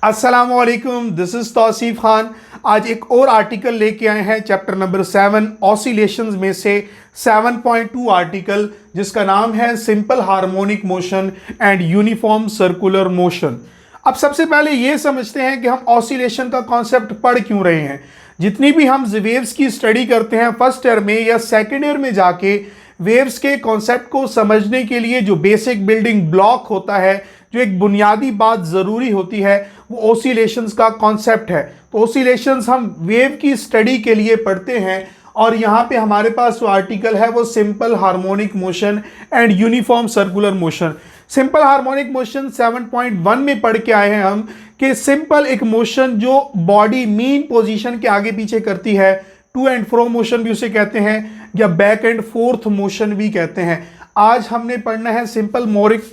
अस्सलामुअलैकुम, this is Tausif Khan. आज एक और आर्टिकल लेके आए हैं चैप्टर नंबर 7 ऑसिलेशंस में से 7.2 आर्टिकल, जिसका नाम है simple harmonic motion and uniform circular motion. अब सबसे पहले ये समझते हैं कि हम ऑसिलेशन का कॉन्सेप्ट पढ़ क्यों रहे हैं। जितनी भी हम वेव्स की स्टडी करते हैं फर्स्ट ईयर में या सेकेंड ईयर में जाके, वेव्स के कॉन्सेप्ट को समझने के लिए जो बेसिक बिल्डिंग ब्लॉक होता है, जो एक बुनियादी बात ज़रूरी होती है, वो ऑसिलेशंस का कॉन्सेप्ट है। तो ऑसिलेशंस हम वेव की स्टडी के लिए पढ़ते हैं और यहाँ पे हमारे पास जो आर्टिकल है वो simple harmonic motion and uniform circular motion. Simple harmonic motion 7.1 में पढ़ के आए हैं हम कि सिंपल एक मोशन जो बॉडी मीन पोजीशन के आगे पीछे करती है, टू एंड फ्रो मोशन भी उसे कहते हैं या बैक एंड फोर्थ मोशन भी कहते हैं। आज हमने पढ़ना है सिंपल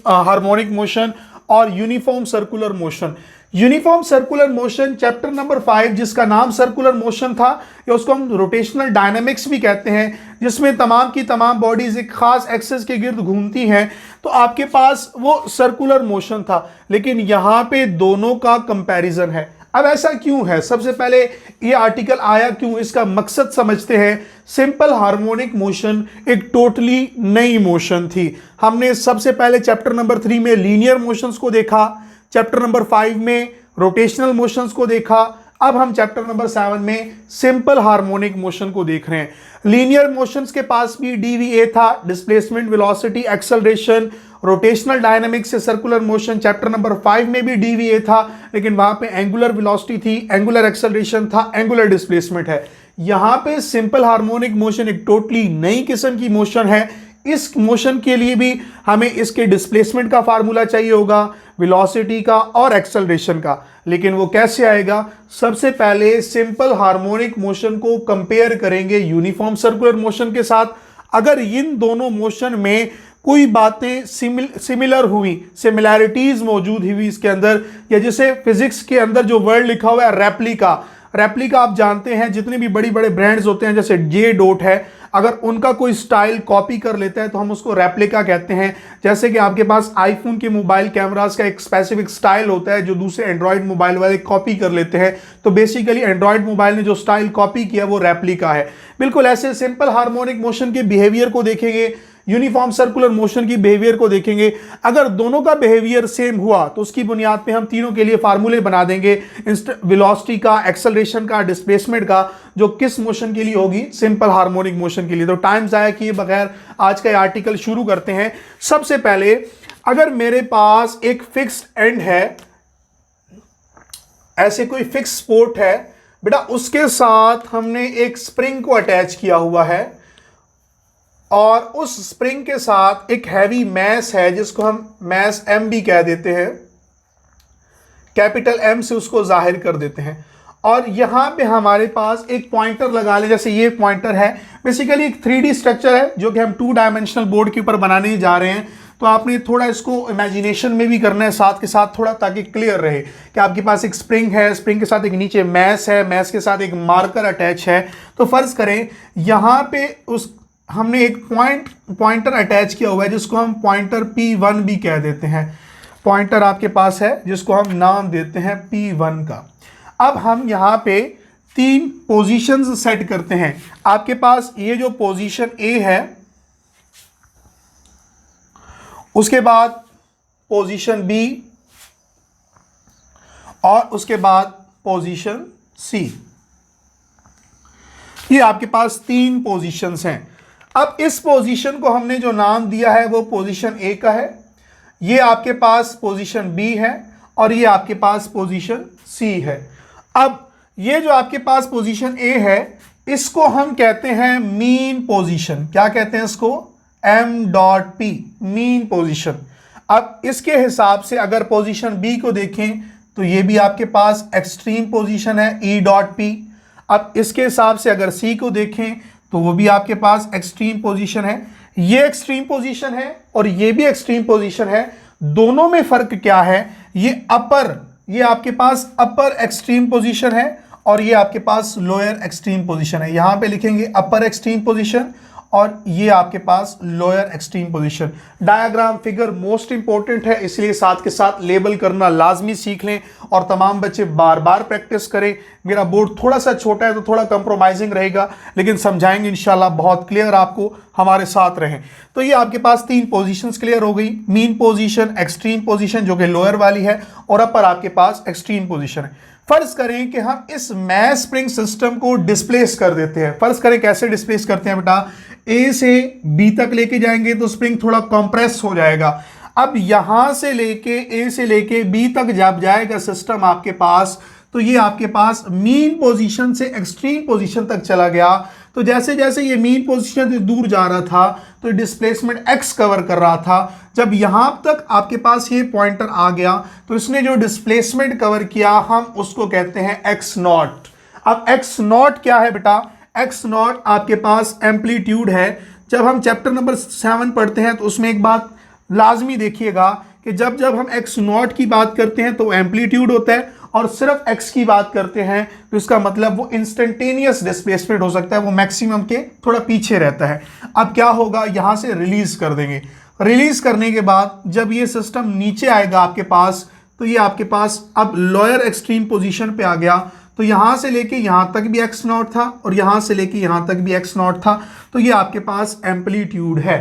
हार्मोनिक मोशन और uniform circular motion. Uniform circular motion chapter number 5, जिसका नाम सर्कुलर मोशन था, या उसको हम रोटेशनल डायनामिक्स भी कहते हैं, जिसमें तमाम की तमाम बॉडीज एक खास एक्सिस के गिर्द घूमती हैं, तो आपके पास वो सर्कुलर मोशन था। लेकिन यहाँ पे दोनों का कंपैरिजन है। अब ऐसा क्यों है? सबसे पहले ये आर्टिकल आया क्यों, इसका मकसद समझते हैं। सिंपल हार्मोनिक मोशन एक टोटली नई मोशन थी। हमने सबसे पहले चैप्टर नंबर 3 में लीनियर मोशंस को देखा, चैप्टर नंबर 5 में रोटेशनल मोशंस को देखा, अब हम चैप्टर नंबर 7 में सिंपल हार्मोनिक मोशन को देख रहे हैं। लीनियर मोशंस के पास भी डीवीए था, displacement, velocity, acceleration. Rotational dynamics से सर्कुलर मोशन चैप्टर नंबर 5 में भी डीवीए था, लेकिन वहां पे एंगुलर वेलोसिटी थी, एंगुलर एक्सेलरेशन था, एंगुलर डिस्प्लेसमेंट है। यहां पे सिंपल हार्मोनिक मोशन एक टोटली नई किस्म की मोशन है। इस मोशन के लिए भी हमें इसके डिस्प्लेसमेंट का फार्मूला चाहिए होगा, वेलोसिटी का और एक्सेलरेशन का। लेकिन वो कैसे आएगा? सबसे पहले सिंपल हार्मोनिक मोशन को कंपेयर करेंगे यूनिफॉर्म सर्कुलर मोशन के साथ। अगर इन दोनों मोशन में कोई बातें सिमिलर हुई, सिमिलैरिटीज मौजूद हुई इसके अंदर, या जैसे फिजिक्स के अंदर जो वर्ड लिखा हुआ है रेप्लिका, रेप्लिका आप जानते हैं जितने भी बड़े बड़े ब्रांड्स होते हैं, जैसे जे डॉट है, अगर उनका कोई स्टाइल कॉपी कर लेता है तो हम उसको रेप्लिका कहते हैं। जैसे कि आपके पास आईफोन के मोबाइल कैमरास का एक स्पेसिफिक स्टाइल होता है जो दूसरे एंड्रॉयड मोबाइल वाले कॉपी कर लेते हैं, तो बेसिकली एंड्रॉयड मोबाइल ने जो स्टाइल कॉपी किया वो रेप्लिका है। बिल्कुल ऐसे सिंपल हार्मोनिक मोशन के बिहेवियर को देखेंगे, यूनिफॉर्म सर्कुलर मोशन की बिहेवियर को देखेंगे। अगर दोनों का बिहेवियर सेम हुआ तो उसकी बुनियाद पे हम तीनों के लिए फार्मूले बना देंगे, वेलोसिटी का, एक्सेलरेशन का, डिस्प्लेसमेंट का, जो किस मोशन के लिए होगी? सिंपल हार्मोनिक मोशन के लिए। तो टाइम जाया किए बगैर आज का आर्टिकल शुरू करते हैं। सबसे पहले, अगर मेरे पास एक फिक्स्ड एंड है, ऐसे कोई फिक्स स्पोर्ट है बेटा, उसके साथ हमने एक स्प्रिंग को अटैच किया हुआ है और उस स्प्रिंग के साथ एक हैवी मैस है जिसको हम मैस एम भी कह देते हैं, कैपिटल एम से उसको जाहिर कर देते हैं। और यहां पे हमारे पास एक पॉइंटर लगा ले, जैसे ये पॉइंटर है, बेसिकली एक 3D स्ट्रक्चर है जो कि हम 2 डायमेंशनल बोर्ड के ऊपर बनाने जा रहे हैं। तो आपने थोड़ा इसको इमेजिनेशन में भी करना है साथ के साथ थोड़ा, ताकि क्लियर रहे कि आपके पास एक स्प्रिंग है, स्प्रिंग के साथ एक नीचे मैस है, मैस के साथ एक मार्कर अटैच है। तो फर्ज करें यहां पे हमने एक पॉइंटर अटैच किया हुआ है जिसको हम पॉइंटर P1 भी कह देते हैं। पॉइंटर आपके पास है जिसको हम नाम देते हैं P1 का। अब हम यहाँ पे 3 पोजीशंस सेट करते हैं। आपके पास ये जो पोजीशन A है, उसके बाद पोजीशन B और उसके बाद पोजीशन C। ये आपके पास 3 पोजीशंस हैं। अब इस पोजीशन को हमने जो नाम दिया है वो पोजीशन A का है, ये आपके पास पोजीशन B है और ये आपके पास पोजीशन C है। अब ये जो आपके पास पोजीशन A है, इसको हम कहते हैं मीन पोजीशन। क्या कहते हैं इसको? M.P, mean position. अब इसके हिसाब से अगर पोजीशन B को देखें तो ये भी आपके पास एक्सट्रीम पोजीशन है, E.P। अब इसके हिसाब से अगर C को देखें तो वो भी आपके पास एक्सट्रीम पोजीशन है। ये एक्सट्रीम पोजीशन है और ये भी एक्सट्रीम पोजीशन है। दोनों में फर्क क्या है? ये आपके पास अपर एक्सट्रीम पोजीशन है और ये आपके पास लोअर एक्सट्रीम पोजीशन है। यहां पे लिखेंगे अपर एक्सट्रीम पोजीशन और ये आपके पास lower extreme position. Diagram figure most important है, इसलिए साथ के साथ लेबल करना लाजमी सीख लें और तमाम बच्चे बार बार प्रैक्टिस करें। मेरा बोर्ड थोड़ा सा छोटा है तो थोड़ा कंप्रोमाइजिंग रहेगा, लेकिन समझाएंगे इंशाल्लाह बहुत क्लियर आपको, हमारे साथ रहें। तो ये आपके पास 3 पोजीशंस क्लियर हो गई, मीन पोजीशन, एक्सट्रीम पोजीशन जो कि लोअर वाली है, और अपर आपके पास एक्सट्रीम पोजीशन है। फर्ज करें कि हम इस मैस स्प्रिंग सिस्टम को डिस्प्लेस कर देते हैं। फर्ज करें कैसे डिस्प्लेस करते हैं बेटा, ए से बी तक लेके जाएंगे तो स्प्रिंग थोड़ा कंप्रेस हो जाएगा। अब यहां से लेके ए से लेके बी तक जब जाएगा सिस्टम आपके पास, तो ये आपके पास मीन पोजीशन से एक्सट्रीम पोजीशन तक चला गया। तो जैसे जैसे ये मीन पोजीशन से दूर जा रहा था तो डिस्प्लेसमेंट एक्स कवर कर रहा था। जब यहां तक आपके पास ये पॉइंटर आ गया तो इसने जो डिस्प्लेसमेंट कवर किया हम उसको कहते हैं एक्स नॉट। अब एक्स नॉट क्या है बेटा, एक्स नॉट आपके पास एम्पलीट्यूड है। जब हम चैप्टर नंबर 7 पढ़ते हैं तो उसमें एक बात लाजमी देखिएगा कि जब जब हम एक्स नॉट की बात करते हैं तो एम्पलीट्यूड होता है, और सिर्फ एक्स की बात करते हैं तो इसका मतलब वो इंस्टेंटेनियस डिस्प्लेसमेंट हो सकता है, वो मैक्सिमम के थोड़ा पीछे रहता है। अब क्या होगा, यहां से रिलीज कर देंगे। रिलीज करने के बाद जब ये सिस्टम नीचे आएगा आपके पास, तो ये आपके पास अब लोअर एक्सट्रीम पोजीशन पे आ गया। तो यहां से लेके यहां तक भी एक्स नॉट था और यहां से लेके यहां तक भी एक्स नॉट था, तो ये आपके पास एम्पलीट्यूड है।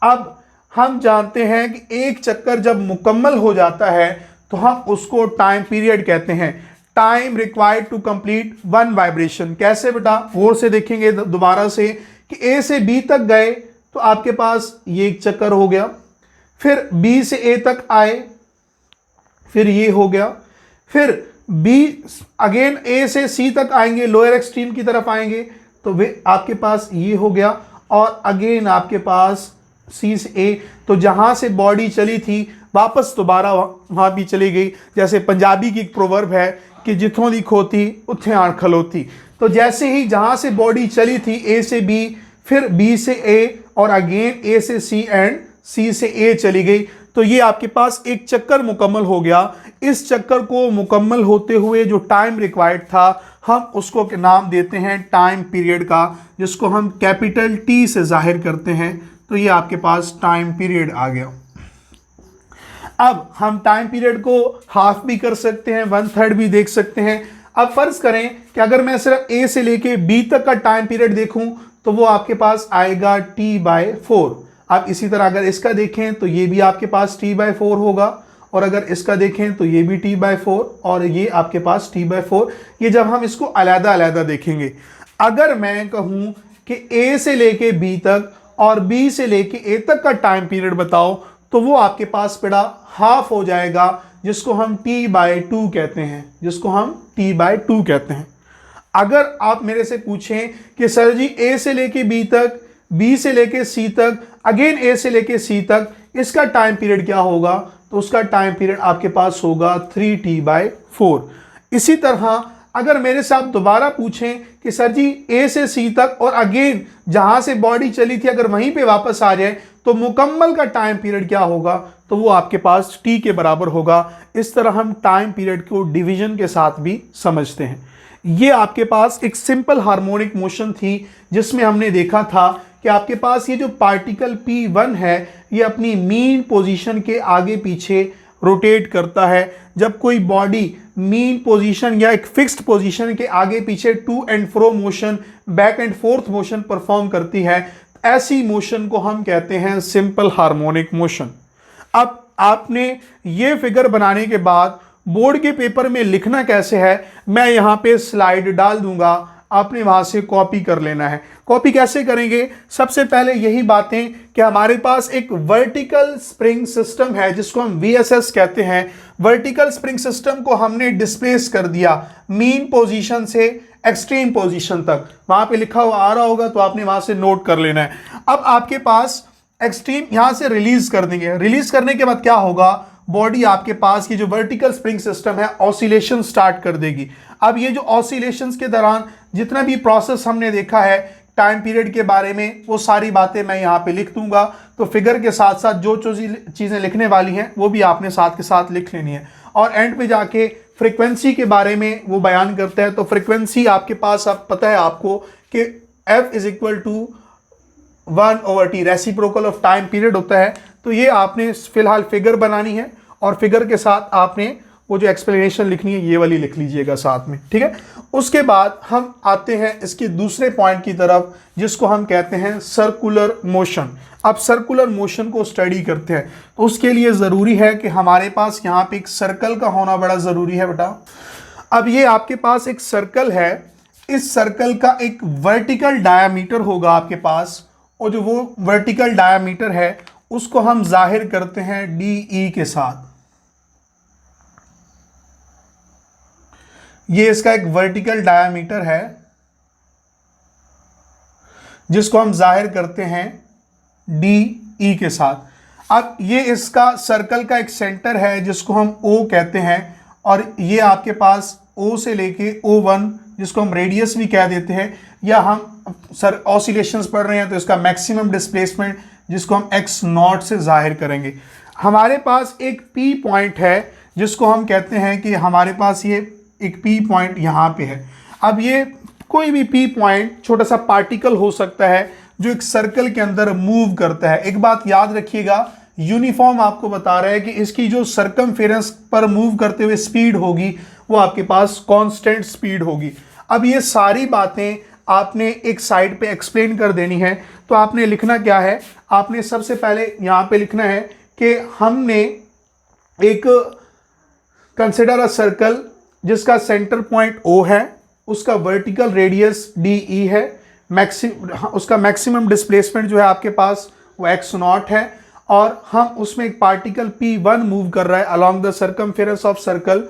अब हम जानते हैं कि एक चक्कर जब मुकम्मल हो जाता है तो हम उसको टाइम पीरियड कहते हैं। Time required to complete 1 vibration. कैसे बेटा, गौर से देखेंगे दोबारा से कि ए से बी तक गए तो आपके पास ये एक चक्कर हो गया, फिर बी से ए तक आए, फिर ये हो गया, फिर बी अगेन ए से सी तक आएंगे, लोअर एक्सट्रीम की तरफ आएंगे तो वे आपके पास ये हो गया, और अगेन आपके पास सी से ए। तो जहां से बॉडी चली थी वापस दोबारा वहां भी चली गई। जैसे पंजाबी की एक प्रोवर्ब है कि जिथों दी खोती उत्थे आण खलोती। तो जैसे ही जहां से बॉडी चली थी ए से बी, फिर बी से ए, और अगेन ए से सी एंड सी से ए चली गई, तो ये आपके पास एक चक्कर मुकम्मल हो गया। इस चक्कर को मुकम्मल होते हुए जो टाइम रिक्वायर्ड था हम उसको नाम देते हैं टाइम पीरियड का, जिसको हम कैपिटल टी से जाहिर करते हैं। तो ये आपके पास टाइम पीरियड आ गया। अब हम टाइम पीरियड को हाफ भी कर सकते हैं, 1/3 भी देख सकते हैं। अब फर्ज करें कि अगर मैं सिर्फ ए से लेके बी तक का टाइम पीरियड देखूं तो वो आपके पास आएगा T/4। अब इसी तरह अगर इसका देखें तो ये भी आपके पास T/4 होगा, और अगर इसका देखें तो ये भी T/4, और ये आपके पास T/4। ये जब हम इसको अलग अलग देखेंगे, अगर मैं कहूं कि ए से लेके बी तक और बी से लेके ए तक का टाइम पीरियड बताओ, तो वो आपके पास बेटा हाफ हो जाएगा, जिसको हम T/2 कहते हैं, जिसको हम T/2 कहते हैं। अगर आप मेरे से पूछें कि सर जी ए से लेके बी तक, बी से लेके सी तक, अगेन ए से लेके सी तक, इसका टाइम पीरियड क्या होगा, तो उसका टाइम पीरियड आपके पास होगा 3T/4। इसी तरह अगर मेरे से आप दोबारा पूछें कि सर जी ए से सी तक और अगेन जहां से बॉडी चली थी अगर वहीं पे वापस आ जाए तो मुकम्मल का टाइम पीरियड क्या होगा, तो वो आपके पास टी के बराबर होगा। इस तरह हम टाइम पीरियड को डिवीजन के साथ भी समझते हैं। ये आपके पास एक सिंपल हार्मोनिक मोशन थी, जिसमें हमने देखा था कि आपके पास ये जो पार्टिकल P1 है ये अपनी मीन पोजीशन के आगे पीछे रोटेट करता है। जब कोई बॉडी मीन पोजीशन या एक फिक्स्ड पोजीशन के आगे पीछे to and fro motion, back and forth motion perform करती है, ऐसी मोशन को हम कहते हैं सिंपल हार्मोनिक मोशन। अब आपने ये फिगर बनाने के बाद बोर्ड के पेपर में लिखना कैसे है, मैं यहाँ पे स्लाइड डाल दूंगा, आपने वहां से कॉपी कर लेना है। कॉपी कैसे करेंगे, सबसे पहले यही बातें कि हमारे पास एक वर्टिकल स्प्रिंग सिस्टम है जिसको हम VSS कहते हैं। वर्टिकल स्प्रिंग सिस्टम को हमने डिस्प्लेस कर दिया मीन पोजीशन से एक्सट्रीम पोजीशन तक, वहां पे लिखा हुआ आ रहा होगा तो आपने वहां से नोट कर लेना है। अब आपके पास एक्सट्रीम यहां से रिलीज कर देंगे। रिलीज करने के बाद क्या होगा, बॉडी आपके पास की जो वर्टिकल स्प्रिंग सिस्टम है ऑसिलेशन स्टार्ट कर देगी। अब ये जो ऑसिलेशंस के दौरान जितना भी प्रोसेस हमने देखा है टाइम पीरियड के बारे में, वो सारी बातें मैं यहाँ पे लिख दूंगा। तो फिगर के साथ साथ जो चीज़ें लिखने वाली हैं वो भी आपने साथ के साथ लिख लेनी है। और एंड पे जाके फ्रीक्वेंसी के बारे में वो बयान करता है। तो फ्रीक्वेंसी आपके पास अब पता है आपको कि F = 1/t reciprocal of time period होता है। तो ये आपने फिलहाल फिगर बनानी है और फिगर के साथ आपने वो जो एक्सप्लेनेशन लिखनी है ये वाली लिख लीजिएगा साथ में, ठीक है। उसके बाद हम आते हैं इसके दूसरे पॉइंट की तरफ जिसको हम कहते हैं सर्कुलर मोशन। अब सर्कुलर मोशन को स्टडी करते हैं तो उसके लिए ज़रूरी है कि हमारे पास यहाँ पे एक सर्कल का होना बड़ा ज़रूरी है बेटा। अब ये आपके पास एक सर्कल है, इस सर्कल का एक वर्टिकल डायामीटर होगा आपके पास, और जो वो वर्टिकल डायामीटर है उसको हम जाहिर करते हैं DE के साथ। ये इसका एक वर्टिकल डायामीटर है जिसको हम जाहिर करते हैं DE के साथ। अब ये इसका सर्कल का एक सेंटर है जिसको हम O कहते हैं, और ये आपके पास O से लेके O1 जिसको हम रेडियस भी कह देते हैं, या हम सर ऑसिलेशंस पढ़ रहे हैं तो इसका मैक्सिमम डिस्प्लेसमेंट जिसको हम x0 से जाहिर करेंगे। हमारे पास एक P पॉइंट है जिसको हम कहते हैं कि हमारे पास ये एक P पॉइंट यहाँ पे है। अब ये कोई भी P पॉइंट छोटा सा पार्टिकल हो सकता है जो एक सर्कल के अंदर मूव करता है। एक बात याद रखिएगा, यूनिफॉर्म आपको बता रहा है कि इसकी जो सरकमफेरेंस पर मूव करते हुए स्पीड होगी वो आपके पास कांस्टेंट स्पीड होगी। अब ये सारी बातें आपने एक साइड पे एक्सप्लेन कर देनी है। तो आपने लिखना क्या है, आपने सबसे पहले यहाँ पे लिखना है कि हमने एक कंसिडर अ सर्कल जिसका सेंटर पॉइंट O है, उसका वर्टिकल रेडियस DE है, उसका मैक्सिमम डिस्प्लेसमेंट जो है आपके पास वो x0 है, और हम उसमें एक पार्टिकल P1 मूव कर रहा है along the circumference of circle.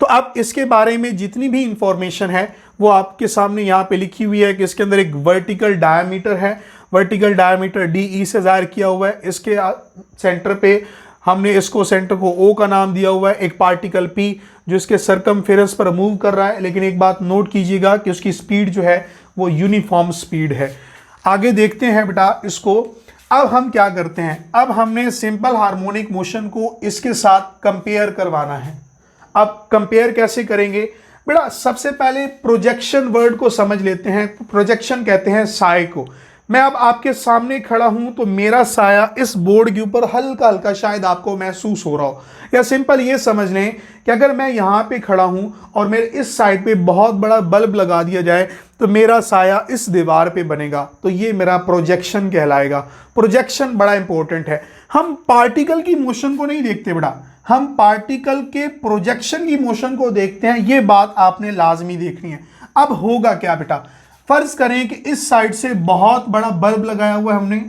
तो अब इसके बारे में जितनी भी इंफॉर्मेशन है वो आपके सामने यहाँ पे लिखी हुई है कि इसके अंदर एक वर्टिकल डायमीटर है, वर्टिकल डायमीटर DE से जाहिर किया हुआ है। इसके सेंटर पे हमने इसको सेंटर को O का नाम दिया हुआ है, एक पार्टिकल P जो इसके सरकमफेरेंस पर मूव कर रहा है। लेकिन एक बात नोट कीजिएगा कि उसकी स्पीड जो है वो यूनिफॉर्म स्पीड है। आगे देखते हैं बेटा इसको। अब हम क्या करते हैं, अब हमने सिंपल हार्मोनिक मोशन को इसके साथ कंपेयर करवाना है। अब कंपेयर कैसे करेंगे बेटा, सबसे पहले प्रोजेक्शन वर्ड को समझ लेते हैं। प्रोजेक्शन कहते हैं साए को। मैं अब आपके सामने खड़ा हूं तो मेरा साया इस बोर्ड के ऊपर हल्का हल्का शायद आपको महसूस हो रहा हो, या सिंपल ये समझ लें कि अगर मैं यहाँ पे खड़ा हूं और मेरे इस साइड पे बहुत बड़ा बल्ब लगा दिया जाए तो मेरा साया इस दीवार पे बनेगा, तो ये मेरा प्रोजेक्शन कहलाएगा। प्रोजेक्शन बड़ा इंपॉर्टेंट है। हम पार्टिकल की मोशन को नहीं देखते बेटा, हम पार्टिकल के प्रोजेक्शन की मोशन को देखते हैं। ये बात आपने लाजमी देखनी है। अब होगा क्या बेटा, फर्ज करें कि इस साइड से बहुत बड़ा बल्ब लगाया हुआ है हमने,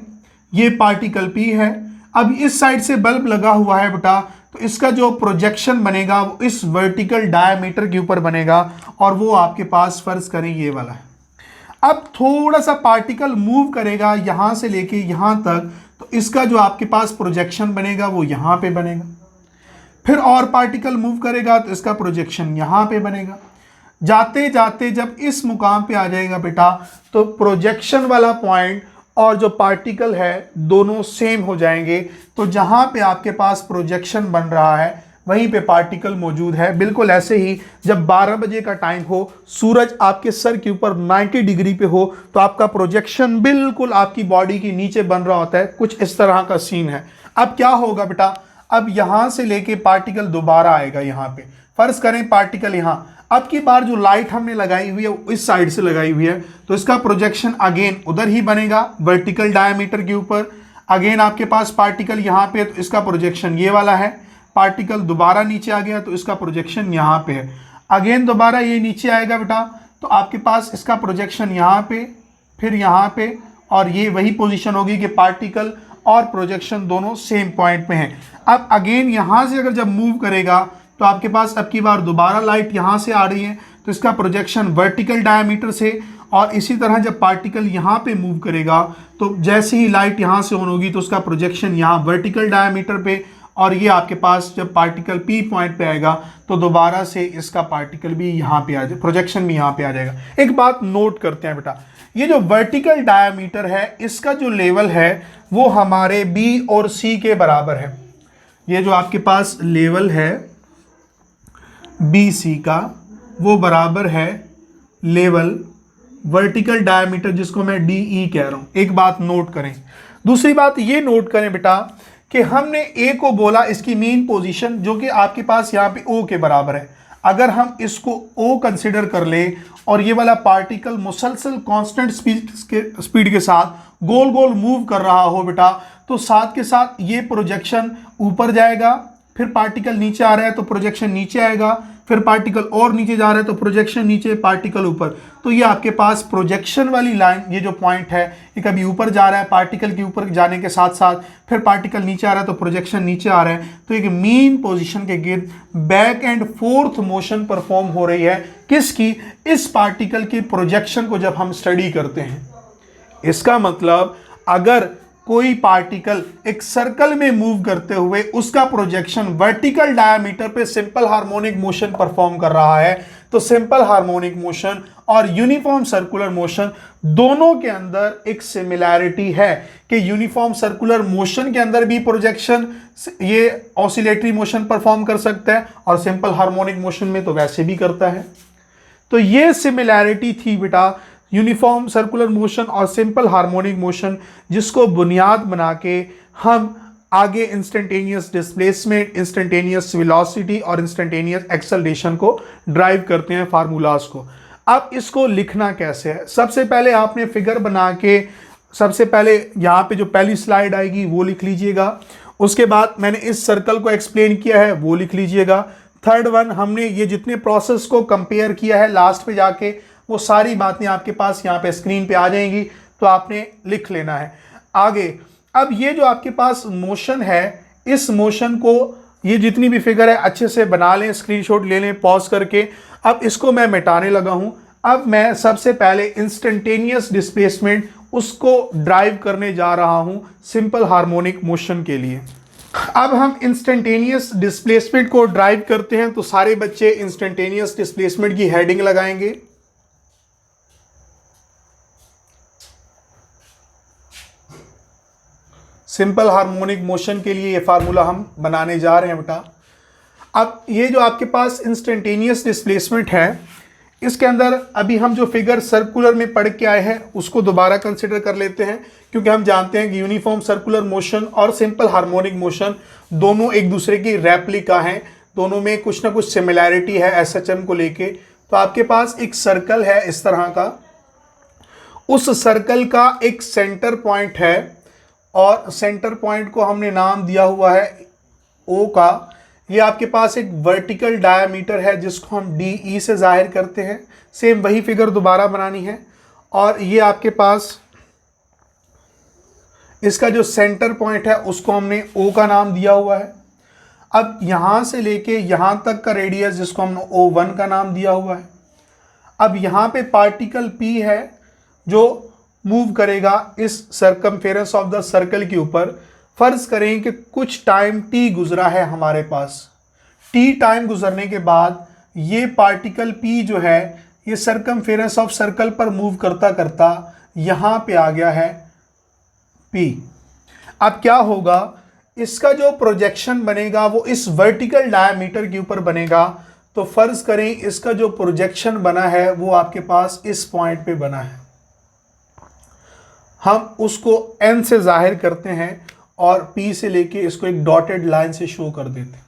ये पार्टिकल P है। अब इस साइड से बल्ब लगा हुआ है बेटा, तो इसका जो प्रोजेक्शन बनेगा वो इस वर्टिकल डायमीटर के ऊपर बनेगा, और वो आपके पास फर्ज करें ये वाला है। अब थोड़ा सा पार्टिकल मूव करेगा यहाँ से लेके यहाँ तक, तो इसका जो आपके पास प्रोजेक्शन बनेगा वो यहाँ पे बनेगा। फिर और पार्टिकल मूव करेगा तो इसका प्रोजेक्शन यहाँ पे बनेगा। जाते जाते जब इस मुकाम पे आ जाएगा बेटा, तो प्रोजेक्शन वाला पॉइंट और जो पार्टिकल है दोनों सेम हो जाएंगे। तो जहाँ पे आपके पास प्रोजेक्शन बन रहा है वहीं पे पार्टिकल मौजूद है। बिल्कुल ऐसे ही जब 12 बजे का टाइम हो, सूरज आपके सर के ऊपर 90 डिग्री पे हो, तो आपका प्रोजेक्शन बिल्कुल आपकी बॉडी के नीचे बन रहा होता है। कुछ इस तरह का सीन है। अब क्या होगा बेटा, अब यहाँ से लेके पार्टिकल दोबारा आएगा यहाँ पे। फर्ज करें पार्टिकल यहाँ, अब की बार जो लाइट हमने लगाई हुई है इस साइड से लगाई हुई है, तो इसका प्रोजेक्शन अगेन उधर ही बनेगा वर्टिकल डायमीटर के ऊपर। अगेन आपके पास पार्टिकल यहाँ पे, तो इसका प्रोजेक्शन ये वाला है। पार्टिकल दोबारा नीचे आ गया तो इसका प्रोजेक्शन यहाँ पे है। अगेन दोबारा ये नीचे आएगा बेटा, तो आपके पास इसका प्रोजेक्शन यहाँ पे, फिर यहाँ पे, और ये वही पोजीशन होगी कि पार्टिकल और प्रोजेक्शन दोनों सेम पॉइंट में है। अब अगेन यहाँ से अगर जब मूव करेगा तो आपके पास अब की बार दोबारा लाइट यहाँ से आ रही है, तो इसका प्रोजेक्शन वर्टिकल डायमीटर से, और इसी तरह जब पार्टिकल यहाँ पे मूव करेगा तो जैसे ही लाइट यहाँ से ऑन होगी तो उसका प्रोजेक्शन यहाँ वर्टिकल डायमीटर पे, और ये आपके पास जब पार्टिकल P पॉइंट पे आएगा तो दोबारा से इसका पार्टिकल भी यहाँ पे आ जाए, प्रोजेक्शन भी यहाँ पे आ जाएगा। एक बात नोट करते हैं बेटा, ये जो वर्टिकल डायमीटर है इसका जो लेवल है वो हमारे B और C के बराबर है। ये जो आपके पास लेवल है BC का वो बराबर है लेवल वर्टिकल डायमीटर, जिसको मैं डी कह रहा हूं। एक बात नोट करें। दूसरी बात ये नोट करें बेटा कि हमने ए को बोला इसकी मीन पोजीशन जो कि आपके पास यहाँ पे ओ के बराबर है। अगर हम इसको ओ कंसिडर कर ले और ये वाला पार्टिकल मुसलसल कांस्टेंट स्पीड के साथ गोल गोल मूव कर रहा हो बेटा, तो साथ के साथ ये प्रोजेक्शन ऊपर जाएगा, फिर पार्टिकल नीचे आ रहा है तो प्रोजेक्शन नीचे आएगा, फिर पार्टिकल और नीचे जा रहा है तो प्रोजेक्शन नीचे, पार्टिकल ऊपर। तो ये आपके पास प्रोजेक्शन वाली लाइन, ये जो पॉइंट है ये कभी ऊपर जा रहा है, पार्टिकल के ऊपर जाने के साथ साथ फिर पार्टिकल नीचे आ रहा है तो प्रोजेक्शन नीचे आ रहा है। तो एक मीन पोजीशन के गिर्द back and forth motion perform हो रही है। किसकी? इस पार्टिकल की प्रोजेक्शन को जब हम स्टडी करते हैं। इसका मतलब अगर कोई पार्टिकल एक सर्कल में मूव करते हुए उसका प्रोजेक्शन वर्टिकल डायमीटर पे सिंपल हार्मोनिक मोशन परफॉर्म कर रहा है, तो सिंपल हार्मोनिक मोशन और यूनिफॉर्म सर्कुलर मोशन दोनों के अंदर एक सिमिलैरिटी है कि यूनिफॉर्म सर्कुलर मोशन के अंदर भी प्रोजेक्शन ये ऑसिलेटरी मोशन परफॉर्म कर सकता है और सिंपल हार्मोनिक मोशन में तो वैसे भी करता है। तो ये सिमिलैरिटी थी बेटा यूनिफॉर्म सर्कुलर मोशन और सिंपल हार्मोनिक मोशन, जिसको बुनियाद बना के हम आगे इंस्टेंटेनियस डिस्प्लेसमेंट, इंस्टेंटेनियस वेलोसिटी और इंस्टेंटेनियस एक्सेलरेशन को ड्राइव करते हैं फार्मूलाज को। अब इसको लिखना कैसे है? सबसे पहले आपने फिगर बना के सबसे पहले यहाँ पे जो पहली स्लाइड आएगी वो लिख लीजिएगा। उसके बाद मैंने इस सर्कल को एक्सप्लेन किया है वो लिख लीजिएगा। थर्ड वन, हमने ये जितने प्रोसेस को कंपेयर किया है लास्ट पे जाके वो सारी बातें आपके पास यहाँ पे स्क्रीन पे आ जाएंगी, तो आपने लिख लेना है। आगे अब ये जो आपके पास मोशन है, इस मोशन को ये जितनी भी फिगर है अच्छे से बना लें, स्क्रीनशॉट ले लें पॉज करके। अब इसको मैं मिटाने लगा हूँ। अब मैं सबसे पहले इंस्टेंटेनियस डिस्प्लेसमेंट उसको ड्राइव करने जा रहा हूँ सिंपल हार्मोनिक मोशन के लिए। अब हम इंस्टेंटेनियस डिस्प्लेसमेंट को ड्राइव करते हैं, तो सारे बच्चे इंस्टेंटेनियस डिस्प्लेसमेंट की हेडिंग लगाएंगे। सिंपल हार्मोनिक मोशन के लिए ये फार्मूला हम बनाने जा रहे हैं बेटा। अब ये जो आपके पास इंस्टेंटेनियस डिस्प्लेसमेंट है, इसके अंदर अभी हम जो फिगर सर्कुलर में पढ़ के आए हैं उसको दोबारा कंसिडर कर लेते हैं, क्योंकि हम जानते हैं कि यूनिफॉर्म सर्कुलर मोशन और सिंपल हार्मोनिक मोशन दोनों एक दूसरे की रेप्लिका हैं, दोनों में कुछ ना कुछ सिमिलैरिटी है एसएचएम को लेके। तो आपके पास एक सर्कल है इस तरह का, उस सर्कल का एक सेंटर पॉइंट है और सेंटर पॉइंट को हमने नाम दिया हुआ है ओ का। ये आपके पास एक वर्टिकल डायमीटर है जिसको हम डी से जाहिर करते हैं। सेम वही फिगर दोबारा बनानी है और ये आपके पास इसका जो सेंटर पॉइंट है उसको हमने ओ का नाम दिया हुआ है। अब यहाँ से लेके यहाँ तक का रेडियस जिसको हमने O1 का नाम दिया हुआ है। अब यहाँ पे पार्टिकल P है जो मूव करेगा इस सर्कमफेरेंस ऑफ द सर्कल के ऊपर। फर्ज करें कि कुछ टाइम t गुजरा है हमारे पास। t टाइम गुजरने के बाद ये पार्टिकल P जो है ये सर्कमफेरेंस ऑफ सर्कल पर मूव करता करता यहाँ पे आ गया है P। अब क्या होगा, इसका जो प्रोजेक्शन बनेगा वो इस वर्टिकल डायमीटर के ऊपर बनेगा। तो फर्ज करें इसका जो प्रोजेक्शन बना है वो आपके पास इस पॉइंट पे बना है, हम उसको n से जाहिर करते हैं और P से लेके इसको एक डॉटेड लाइन से शो कर देते हैं।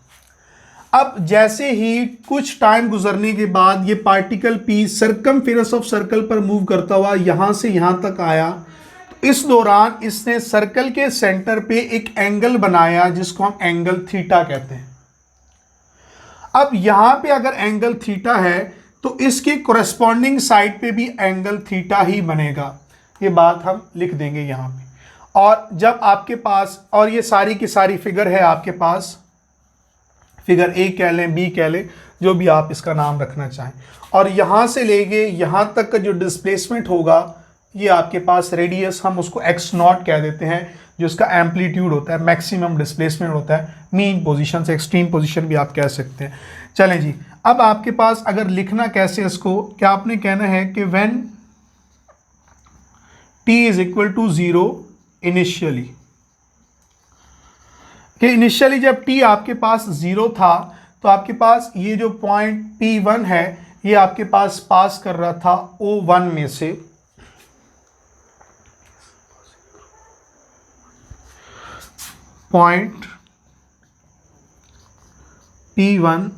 अब जैसे ही कुछ टाइम गुजरने के बाद ये particle P circumference of circle पर मूव करता हुआ यहाँ से यहाँ तक आया, तो इस दौरान इसने सर्कल के सेंटर पे एक एंगल बनाया जिसको हम एंगल थीटा कहते हैं। अब यहाँ पे अगर एंगल थीटा है तो इसके कोरेस्पॉन्डिंग साइड पे भी एंगल थीटा ही बनेगा। ये बात हम लिख देंगे यहाँ पे। और जब आपके पास, और ये सारी की सारी फिगर है आपके पास, फिगर ए कह लें बी कह लें, जो भी आप इसका नाम रखना चाहें, और यहाँ से लेके यहाँ तक का जो डिस्प्लेसमेंट होगा ये आपके पास रेडियस हम उसको x0 कह देते हैं, जो इसका एम्पलीट्यूड होता है, मैक्सिमम डिस्प्लेसमेंट होता है। मीन पोजीशन से एक्सट्रीम पोजीशन भी आप कह सकते हैं। चलें जी, अब आपके पास अगर लिखना कैसे इसको, क्या आपने कहना है कि when t is equal to 0 initially, कि इनिशियली जब t आपके पास 0 था तो आपके पास ये जो पॉइंट P1 है ये आपके पास कर रहा था O1 में से, point P1,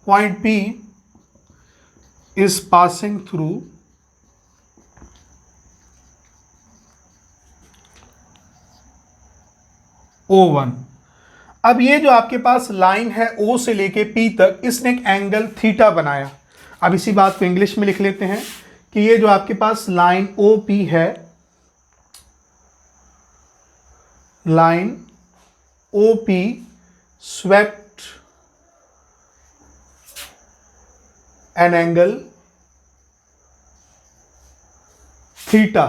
point P is passing through O1। अब ये जो आपके पास लाइन है O से लेके P तक, इसने एक एंगल थीटा बनाया। अब इसी बात को इंग्लिश में लिख लेते हैं कि ये जो आपके पास लाइन OP है, line OP swept an angle theta,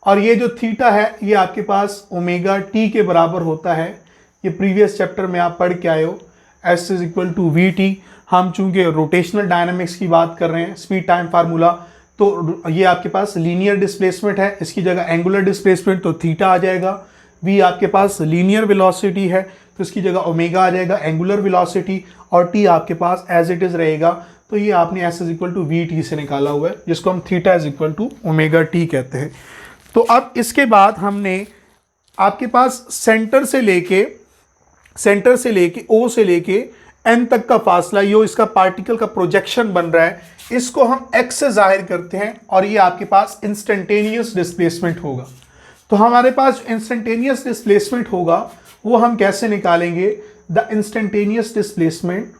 और ये जो थीटा है ये आपके पास ओमेगा टी के बराबर होता है। ये प्रीवियस चैप्टर में आप पढ़ के आए हो, S is equal to V T. हम चूंकि रोटेशनल डायनामिक्स की बात कर रहे हैं, स्पीड टाइम फार्मूला, तो ये आपके पास लीनियर डिस्प्लेसमेंट है, इसकी जगह एंगुलर डिस्प्लेसमेंट तो थीटा आ जाएगा। v आपके पास लीनियर वेलोसिटी है तो इसकी जगह ओमेगा आ जाएगा एंगुलर वेलोसिटी, और t आपके पास एज इट इज रहेगा। तो ये आपने s is equal to V T से निकाला हुआ है, जिसको हम theta is equal to omega T कहते हैं। तो अब इसके बाद हमने आपके पास सेंटर से लेके O से लेके n तक का फासला, यो इसका पार्टिकल का प्रोजेक्शन बन रहा है, इसको हम x से जाहिर करते हैं, और ये आपके पास इंस्टेंटेनियस डिस्प्लेसमेंट होगा। तो हमारे पास इंस्टेंटेनियस डिस्प्लेसमेंट होगा वो हम कैसे निकालेंगे? The instantaneous displacement,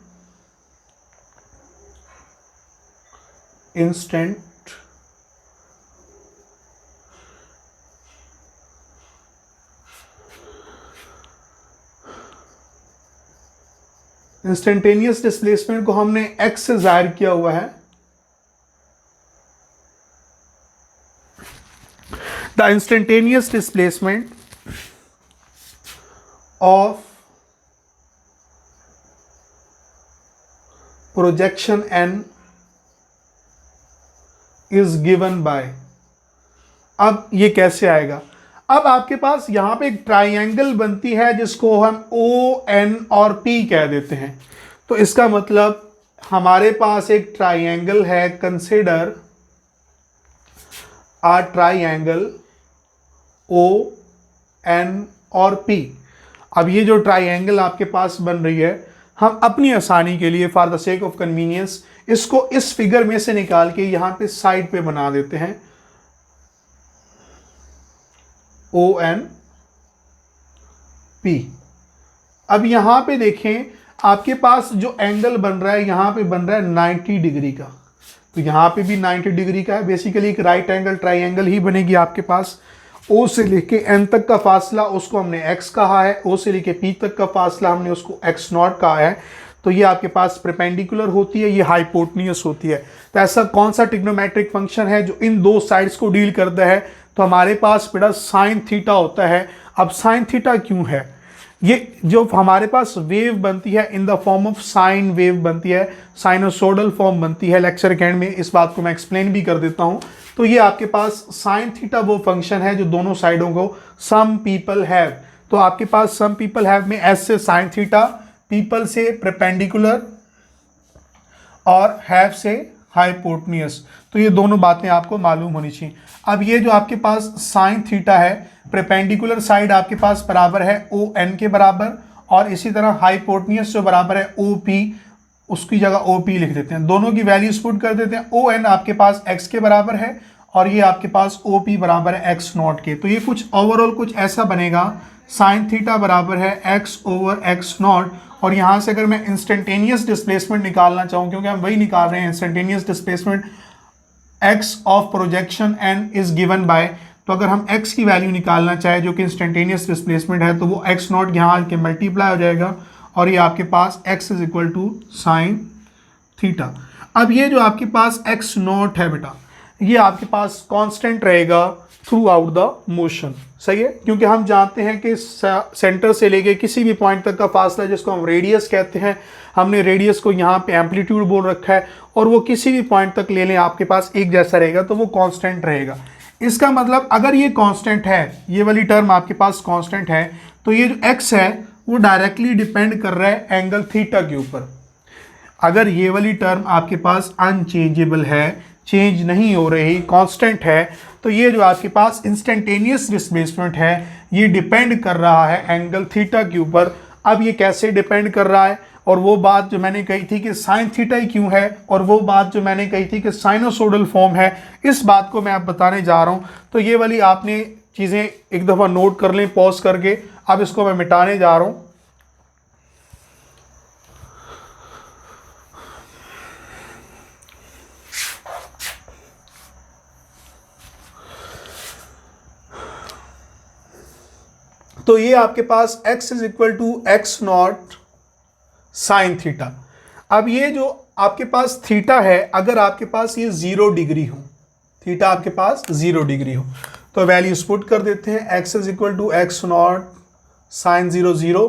instantaneous displacement को हमने x से जाहिर किया हुआ है। The instantaneous displacement of projection n is given by. अब ये कैसे आएगा? अब आपके पास यहां पे एक ट्राइंगल बनती है जिसको हम O, N और P कह देते हैं। तो इसका मतलब हमारे पास एक ट्राइंगल है, कंसिडर आ ट्राइंगल O, N और P। अब ये जो ट्राइंगल आपके पास बन रही है, हम अपनी आसानी के लिए for the sake of convenience इसको इस फिगर में से निकाल के यहां पे साइड पे बना देते हैं, ON P। अब यहां पे देखें आपके पास जो एंगल बन रहा है, यहां पे बन रहा है 90 डिग्री का, तो यहां पे भी 90 डिग्री का है। बेसिकली एक राइट एंगल ट्राइंगल ही बनेगी आपके पास। O से लेके N तक का फासला उसको हमने x कहा है, O से लेके P तक का फासला हमने उसको x0 कहा है। तो ये आपके पास परपेंडिकुलर होती है, ये हाइपोटेन्यूस होती है। तो ऐसा कौन सा ट्रिग्नोमेट्रिक फंक्शन है जो इन दो साइड्स को डील करता है? तो हमारे पास बेटा साइन थीटा होता है। अब साइन थीटा क्यों है? ये जो हमारे पास वेव बनती है in the form of sine wave बनती है, साइनोसोडल फॉर्म बनती है। लेक्चर के एंड में इस बात को मैं एक्सप्लेन भी कर देता हूं। तो ये आपके पास साइन थीटा वो फंक्शन है जो दोनों साइडों को सम पीपल हैव। तो आपके पास सम पीपल हैव में एस से साइन थीटा, पीपल से परपेंडिकुलर और हैव से हाइपोटेन्यूस। तो ये दोनों बातें आपको मालूम होनी चाहिए। अब ये जो आपके पास साइन थीटा है, परपेंडिकुलर साइड आपके पास बराबर है ON के बराबर, और इसी तरह हाइपोटेन्यूस जो बराबर है OP, उसकी जगह OP लिख देते हैं। दोनों की वैल्यूज पुट कर देते हैं। ON आपके पास x के बराबर है और ये आपके पास OP बराबर है x0 के। तो ये कुछ ओवरऑल कुछ ऐसा बनेगा, साइन थीटा बराबर है x ओवर x0। और यहाँ से अगर मैं इंस्टेंटेनियस डिस्प्लेसमेंट निकालना चाहूँ, क्योंकि हम वही निकाल रहे हैं instantaneous displacement, x of projection n is given by. तो अगर हम x की वैल्यू निकालना चाहे जो कि इंस्टेंटेनियस डिस्प्लेसमेंट है, तो वो x0 यहाँ आके मल्टीप्लाई हो जाएगा और ये आपके पास x is equal to sine theta. अब ये जो आपके पास x0 है बेटा, ये आपके पास कांस्टेंट रहेगा थ्रू आउट द मोशन। सही है, क्योंकि हम जानते हैं कि सेंटर से लेके किसी भी पॉइंट तक का फासला जिसको हम रेडियस कहते हैं, हमने रेडियस को यहाँ पे एम्पलीट्यूड बोल रखा है, और वो किसी भी पॉइंट तक ले लें आपके पास एक जैसा रहेगा, तो वो कांस्टेंट रहेगा। इसका मतलब अगर ये कांस्टेंट है, ये वाली टर्म आपके पास कांस्टेंट है, तो ये जो x है वो डायरेक्टली डिपेंड कर रहा है एंगल थीटा के ऊपर। अगर ये वाली टर्म आपके पास अनचेंजेबल है, चेंज नहीं हो रही, कांस्टेंट है, तो ये जो आपके पास इंस्टेंटेनियस डिस्प्लेसमेंट है ये डिपेंड कर रहा है एंगल थीटा के ऊपर। अब ये कैसे डिपेंड कर रहा है, और वो बात जो मैंने कही थी कि साइन थीटा ही क्यों है, और वो बात जो मैंने कही थी कि साइनोसोडल फॉर्म है, इस बात को मैं आप बताने जा रहा हूँ। तो ये वाली आपने चीज़ें एक दफ़ा नोट कर लें पॉज करके। अब इसको मैं मिटाने जा रहा हूँ। तो ये आपके पास x is equal to X naught sine theta. अब ये जो आपके पास थीटा है, अगर आपके पास ये 0 डिग्री हो, थीटा आपके पास 0 डिग्री हो, तो वैल्यूज पुट कर देते हैं। x is equal to X naught sine 0 0,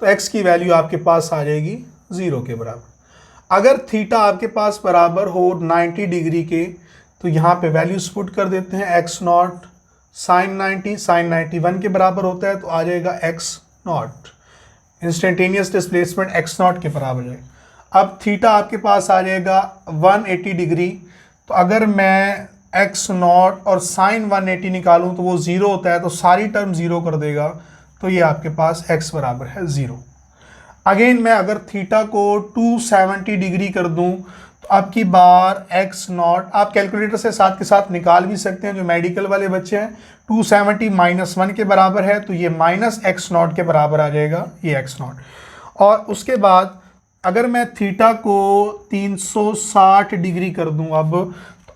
तो x की वैल्यू आपके पास आ जाएगी 0 के बराबर। अगर थीटा आपके पास बराबर हो 90 डिग्री के, तो यहाँ पे वैल्यूज पुट कर देते हैं। x नॉट साइन 90, साइन 91 के बराबर होता है, तो आ जाएगा x not, instantaneous displacement x not के बराबर है। अब थीटा आपके पास आ जाएगा 180 डिग्री, तो अगर मैं x नॉट और साइन 180 निकालूं तो वो 0 होता है, तो सारी टर्म 0 कर देगा, तो ये आपके पास x बराबर है 0। अगेन मैं अगर थीटा को 270 डिग्री कर दूं, तो अब की बार x नॉट आप कैलकुलेटर से साथ के साथ निकाल भी सकते हैं, जो मेडिकल वाले बच्चे हैं। 270 माइनस 1 के बराबर है, तो ये माइनस एक्स नॉट के बराबर आ जाएगा, ये x नॉट। और उसके बाद अगर मैं थीटा को 360 डिग्री कर दूं,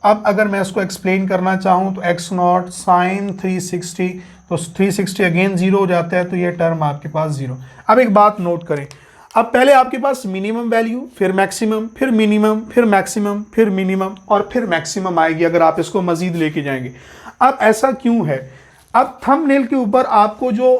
अब अगर मैं इसको एक्सप्लेन करना चाहूं, तो x नॉट साइन 360, तो 360 अगेन 0 हो जाता है, तो ये टर्म आपके पास 0। अब एक बात नोट करें, अब पहले आपके पास मिनिमम वैल्यू, फिर मैक्सिमम, फिर मिनिमम, फिर मैक्सिमम, फिर मिनिमम और फिर मैक्सिमम आएगी अगर आप इसको मजीद लेके जाएंगे। अब ऐसा क्यों है? अब थंबनेल के ऊपर आपको जो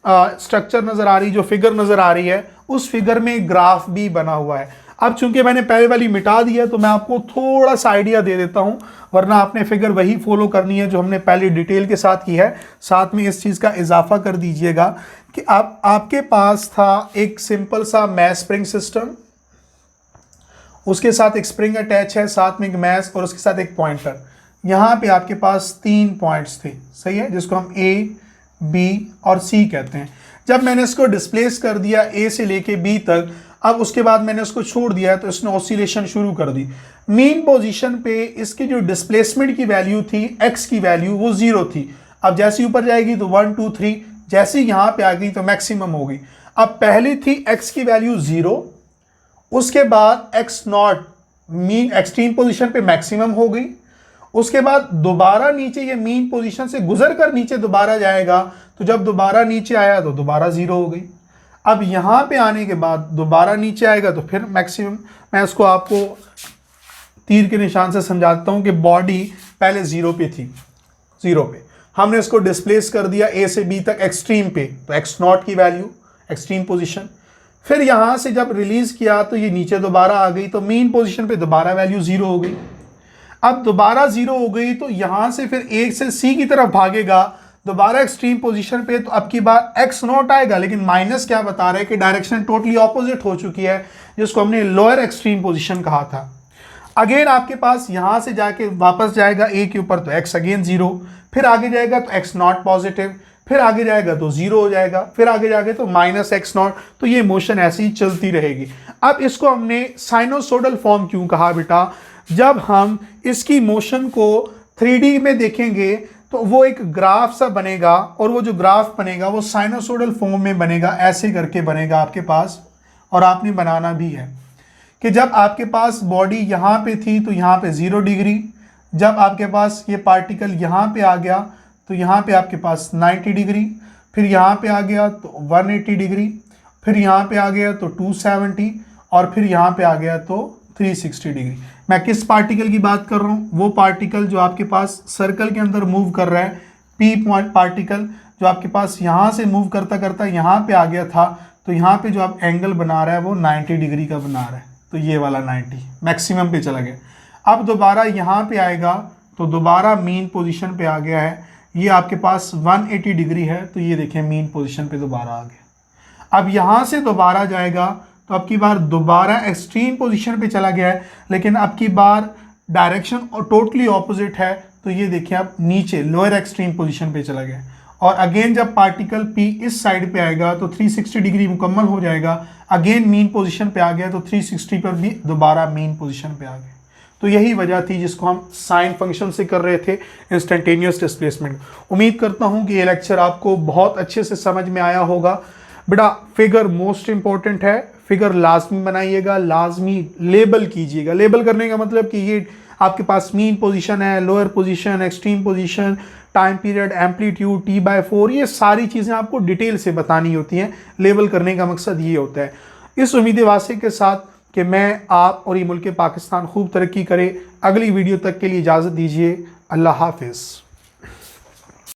स्ट्रक्चर नज़र आ रही, जो फिगर नज़र आ रही है, उस फिगर में ग्राफ भी बना हुआ है। अब चूंकि मैंने पहले वाली मिटा दी है, तो मैं आपको थोड़ा सा आइडिया दे देता हूं, वरना आपने फिगर वही फॉलो करनी है जो हमने पहले डिटेल के साथ की है। साथ में इस चीज़ का इजाफा कर दीजिएगा कि आपके पास था एक सिंपल सा मैश स्प्रिंग सिस्टम, उसके साथ एक स्प्रिंग अटैच है, साथ में एक मैश और उसके साथ एक पॉइंटर। यहाँ पे आपके पास 3 पॉइंट्स थे, सही है, जिसको हम A, B और C कहते हैं। जब मैंने इसको डिस्प्लेस कर दिया A से लेके B तक, अब उसके बाद मैंने उसको छोड़ दिया, तो इसने ऑसिलेशन शुरू कर दी। मेन पोजीशन पे इसकी जो डिस्प्लेसमेंट की वैल्यू थी, x की वैल्यू, वो 0 थी। अब जैसे ऊपर जाएगी तो 1 2 3, जैसे यहाँ पे आ गई तो मैक्सिमम हो गई। अब पहली थी x की वैल्यू 0, उसके बाद x not mean extreme position पे मैक्सिमम हो गई, उसके बाद दोबारा नीचे ये मीन पोजीशन से गुजर कर नीचे दोबारा जाएगा, तो जब दोबारा नीचे आया तो दोबारा 0 हो गई। अब यहाँ पे आने के बाद दोबारा नीचे आएगा तो फिर मैक्सिमम। मैं इसको आपको तीर के निशान से समझाता हूँ कि बॉडी पहले 0 पे थी, 0 पे हमने इसको डिस्प्लेस कर दिया A से B तक एक्सट्रीम पे, तो x नॉट की वैल्यू एक्सट्रीम पोजीशन। फिर यहाँ से जब रिलीज किया तो ये नीचे दोबारा आ गई, तो मेन पोजीशन पे दोबारा वैल्यू 0 हो गई। अब दोबारा 0 हो गई तो यहाँ से फिर A से C की तरफ भागेगा, दोबारा एक्सट्रीम पोजीशन पे, तो अब की बार x नॉट आएगा, लेकिन माइनस क्या बता रहा है कि डायरेक्शन टोटली ऑपोजिट हो चुकी है, जिसको हमने लोअर एक्सट्रीम पोजीशन कहा था। अगेन आपके पास यहाँ से जाके वापस जाएगा A के ऊपर, तो x अगेन 0, फिर आगे जाएगा तो x नॉट पॉजिटिव, फिर आगे जाएगा तो 0 हो जाएगा, फिर आगे जाके तो माइनस एक्स नॉट। तो ये मोशन ऐसी ही चलती रहेगी। अब इसको हमने साइनोसोडल फॉर्म क्यों कहा बेटा? जब हम इसकी मोशन को 3D में देखेंगे तो वो एक ग्राफ सा बनेगा, और वो जो ग्राफ बनेगा वो साइनोसोडल फॉर्म में बनेगा, ऐसे करके बनेगा आपके पास। और आपने बनाना भी है कि जब आपके पास बॉडी यहाँ पे थी तो यहाँ पे 0 डिग्री, जब आपके पास ये पार्टिकल यहाँ पे आ गया तो यहाँ पे आपके पास 90 डिग्री, फिर यहाँ पे आ गया तो 180 डिग्री, फिर यहाँ पे आ गया तो 270, और फिर यहाँ पे आ गया तो 360 डिग्री। मैं किस पार्टिकल की बात कर रहा हूँ? वो पार्टिकल जो आपके पास सर्कल के अंदर मूव कर रहा है, P पॉइंट पार्टिकल, जो आपके पास यहाँ से मूव करता करता यहाँ पे आ गया था, तो यहाँ पे जो आप एंगल बना रहा है वो 90 डिग्री का बना रहा है, तो ये वाला 90 मैक्सिमम पे चला गया। अब दोबारा यहाँ पे आएगा तो दोबारा मीन पोजीशन पे आ गया है, ये आपके पास 180 डिग्री है, तो ये देखें मीन पोजीशन पे दोबारा आ गया। अब यहाँ से दोबारा जाएगा तो अब की बार दोबारा एक्सट्रीम पोजीशन पे चला गया है, लेकिन अब की बार डायरेक्शन और टोटली ऑपोजिट है। तो ये देखिए आप नीचे लोअर एक्सट्रीम पोजीशन पे चला गया। और अगेन जब पार्टिकल P इस साइड पे आएगा तो 360 डिग्री मुकम्मल हो जाएगा, अगेन मीन पोजीशन पे आ गया तो 360 पर भी दोबारा मीन पोजीशन पे आ गया। तो यही वजह थी जिसको हम साइन फंक्शन से कर रहे थे, इंस्टेंटेनियस डिस्प्लेसमेंट। उम्मीद करता हूँ कि ये लेक्चर आपको बहुत अच्छे से समझ में आया होगा। बेटा फिगर मोस्ट इंपॉर्टेंट है, फिगर लाजमी बनाइएगा, लाजमी लेबल कीजिएगा। लेबल करने का मतलब कि ये आपके पास मीन पोजीशन है, lower position, extreme position, time period, amplitude, T/4, ये सारी चीज़ें आपको डिटेल से बतानी होती हैं। लेबल करने का मकसद ये होता है। इस उम्मीद वास्ते के साथ कि मैं, आप और ये मुल्क पाकिस्तान खूब तरक्की करे, अगली वीडियो तक के लिए इजाज़त दीजिए। अल्लाह हाफिज़।